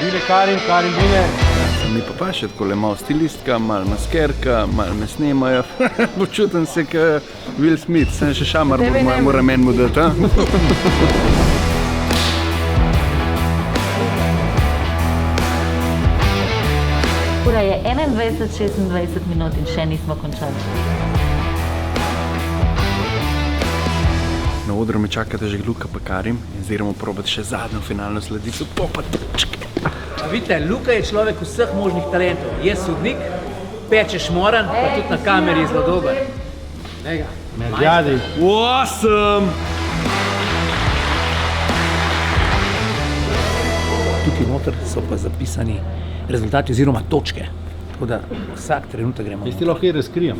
Vine Karim, vine. Mi pa še tako le malo stilistka, malo maskerka, malo me snemajo. Počutim se kot Will Smith, sem še šamar mojemu ramenu dati. Ura je 21:26 minut in še nismo končali. Na odru me čakate že Luka pa Karim in zdaj gremo probati še zadnjo finalno sladico, to pa točke. Vidite, Luka je človek vseh možnih talentov. Je sodnik, peče šmoran, pa tudi na kameri zelo dober. Medjadi. Awesome! Tukaj noter so pa zapisani rezultati oziroma točke. Tako da vsak trenutek gremo. Jaz ti lahko je razkrijem.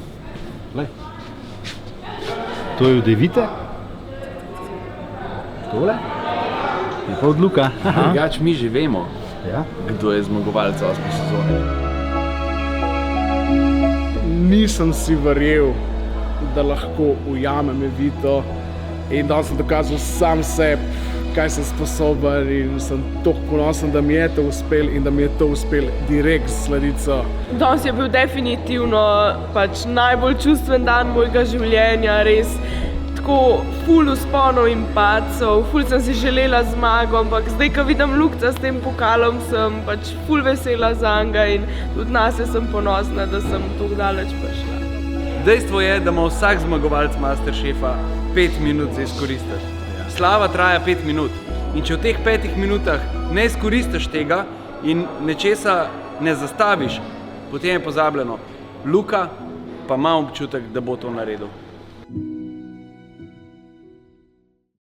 To je od Evite. Tole. Je pa od Luka. Drugač mi že vemo, Ja. kdo je zmagovalec 8. sezone. Nisem si verjel, da lahko ujamem Evito in da sem dokazal sam sebi, kaj sem sposoben in sem toliko ponosen, da mi je to uspelo in da mi je to uspelo direkt z sladico. Danes je bil definitivno najbolj čustven dan mojega življenja, res tako ful vzponov in padcev, ful sem si želela zmago, ampak zdaj, ko vidim Lukca s tem pokalom, sem ful vesela zanga in tudi nase sem ponosna, da sem tako daleč prišla. Dejstvo je, da ima vsak zmagovalec Masterchefa 5 minut za izkoristiti. Slava traja 5 minut in če v teh 5 minutah ne izkoristiš tega in nečesa ne zastaviš, potem je pozabljeno. Luka pa ima občutek, da bo to naredil.